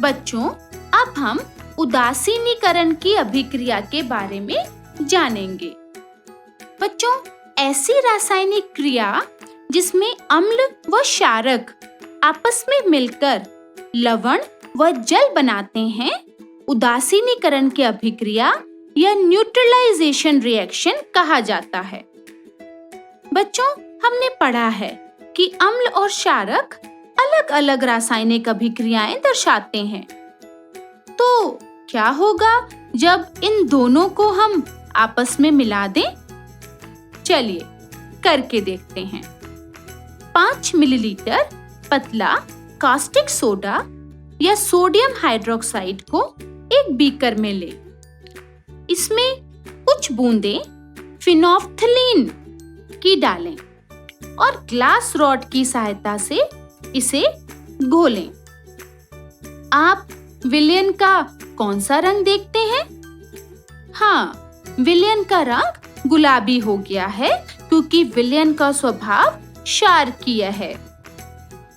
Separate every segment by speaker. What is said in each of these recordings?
Speaker 1: बच्चों, अब हम उदासीनीकरण की अभिक्रिया के बारे में जानेंगे। बच्चों, ऐसी रासायनिक क्रिया जिसमें अम्ल व क्षारक आपस में मिलकर लवण व जल बनाते हैं, उदासीनीकरण की अभिक्रिया या न्यूट्रलाइजेशन रिएक्शन कहा जाता है। बच्चों, हमने पढ़ा है कि अम्ल और क्षारक अलग-अलग रासायनिक अभिक्रियाएं दर्शाते हैं। तो क्या होगा जब इन दोनों को हम आपस में मिला दें? चलिए करके देखते हैं। 5 मिलीलीटर पतला कास्टिक सोडा या सोडियम हाइड्रोक्साइड को एक बीकर में ले। इसमें कुछ बूंदें फिनोल्फ्थलीन की डालें और ग्लास रॉड की सहायता से इसे घोलें। आप विलयन का कौन सा रंग देखते हैं? हाँ, विलयन का रंग गुलाबी हो गया है क्योंकि विलयन का स्वभाव क्षारकीय है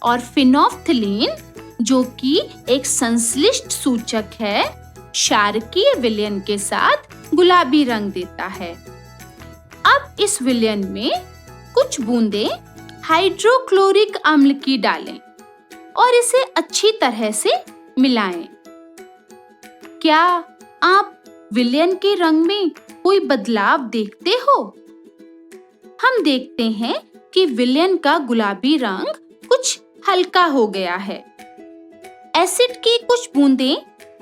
Speaker 1: और फिनोल्फ्थलीन, जो कि एक संश्लिष्ट सूचक है, क्षारकीय विलयन के साथ गुलाबी रंग देता है। अब इस विलयन में कुछ बूंदें हाइड्रोक्लोरिक अम्ल की डालें और इसे अच्छी तरह से मिलाएं। क्या आप विलयन के रंग में कोई बदलाव देखते हो? हम देखते हैं कि विलयन का गुलाबी रंग कुछ हल्का हो गया है। एसिड की कुछ बूंदें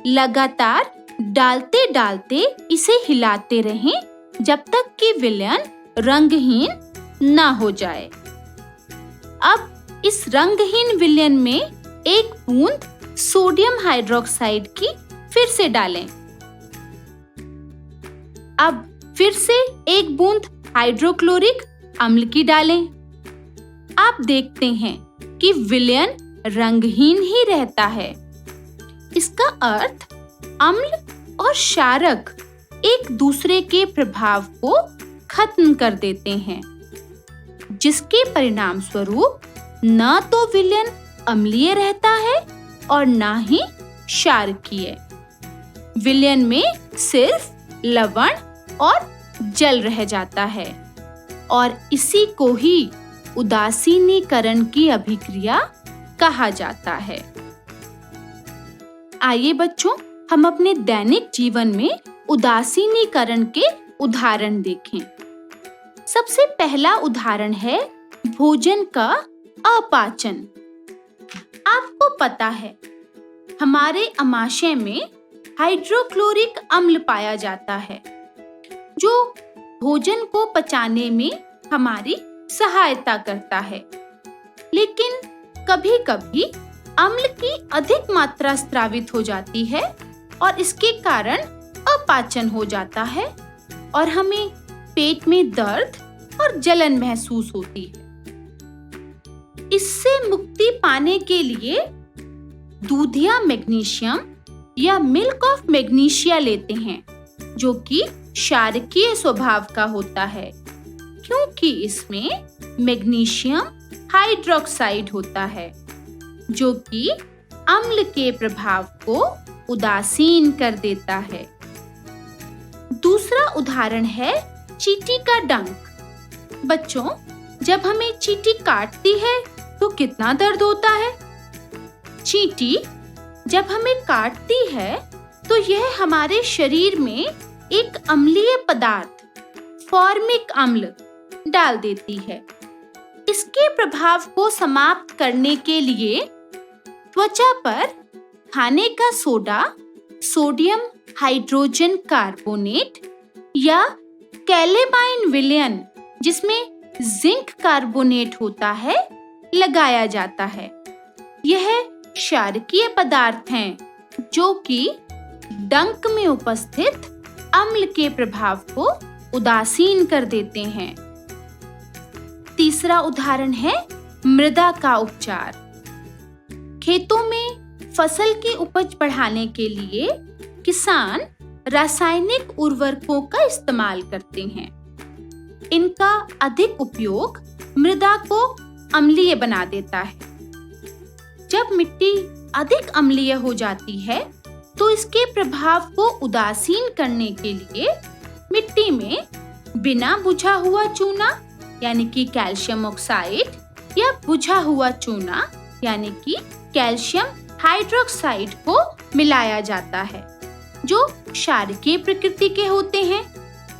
Speaker 1: लगातार डालते-डालते इसे हिलाते रहें जब तक कि विलयन रंगहीन ना हो जाए। अब इस रंगहीन विलयन में एक बूंद सोडियम हाइड्रोक्साइड की फिर से डालें। अब फिर से एक बूंद हाइड्रोक्लोरिक अम्ल की डालें। आप देखते हैं कि विलयन रंगहीन ही रहता है। इसका अर्थ अम्ल और क्षारक एक दूसरे के प्रभाव को खत्म कर देते हैं, जिसके परिणाम स्वरूप न तो विलयन अम्लीय रहता है और न ही क्षारकीय। विलयन में सिर्फ लवण और जल रह जाता है और इसी को ही उदासीनीकरण की अभिक्रिया कहा जाता है। आइए बच्चों, हम अपने दैनिक जीवन में उदासीनीकरण के उदाहरण देखें। सबसे पहला उदाहरण है भोजन का अपाचन। आपको पता है, हमारे आमाशय में हाइड्रोक्लोरिक अम्ल पाया जाता है, जो भोजन को पचाने में हमारी सहायता करता है। लेकिन कभी-कभी अम्ल की अधिक मात्रा स्रावित हो जाती है और इसके कारण अपाचन हो जाता है और हमें पेट में दर्द और जलन महसूस होती है। इससे मुक्ति पाने के लिए दूधिया मैग्नीशियम या मिल्क ऑफ मैग्नीशिया लेते हैं, जो कि क्षारकीय स्वभाव का होता है क्योंकि इसमें मैग्नीशियम हाइड्रोक्साइड होता है, जो कि अम्ल के प्रभाव को उदासीन कर देता है। दूसरा उदाहरण है चींटी का डंक। बच्चों, जब हमें चींटी काटती है तो कितना दर्द होता है? चींटी जब हमें काटती है तो यह हमारे शरीर में एक अम्लीय पदार्थ फॉर्मिक अम्ल डाल देती है। इसके प्रभाव को समाप्त करने के लिए त्वचा पर खाने का सोडा, सोडियम हाइड्रोजन कार्बोनेट या कैलेमाइन विलयन, जिसमें जिंक कार्बोनेट होता है, लगाया जाता है। यह क्षारकीय पदार्थ हैं जो कि डंक में उपस्थित अम्ल के प्रभाव को उदासीन कर देते हैं। तीसरा उदाहरण है मृदा का उपचार। खेतों में फसल की उपज बढ़ाने के लिए किसान रासायनिक उर्वरकों का इस्तेमाल करते हैं। इनका अधिक उपयोग मृदा को अम्लीय बना देता है। जब मिट्टी अधिक अम्लीय हो जाती है तो इसके प्रभाव को उदासीन करने के लिए मिट्टी में बिना बुझा हुआ चूना यानी कि कैल्शियम ऑक्साइड या बुझा हुआ चूना यानी कि कैल्शियम हाइड्रोक्साइड को मिलाया जाता है जो क्षारकीय प्रकृति के होते हैं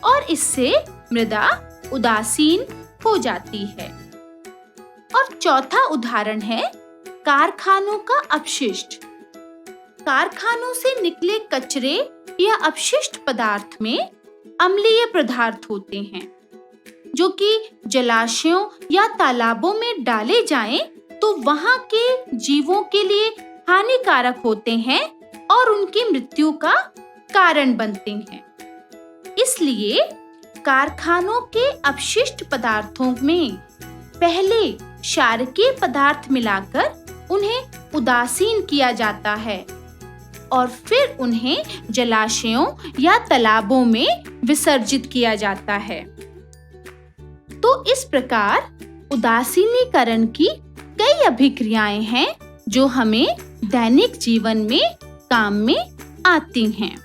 Speaker 1: और इससे मृदा उदासीन हो जाती है। और चौथा उदाहरण है कारखानों का अपशिष्ट। कारखानों से निकले कचरे या अपशिष्ट पदार्थ में अम्लीय पदार्थ होते हैं जो कि जलाशयों या तालाबों में डाले जाएं तो वहां के जीवों के लिए हानिकारक होते हैं और उनकी मृत्यु का कारण बनते हैं। इसलिए कारखानों के अपशिष्ट पदार्थों में पहले क्षारकीय पदार्थ मिलाकर उन्हें उदासीन किया जाता है और फिर उन्हें जलाशयों या तालाबों में विसर्जित किया जाता है। तो इस प्रकार उदासीनीकरण की कई अभिक्रियाएं हैं जो हमें दैनिक जीवन में काम में आती हैं।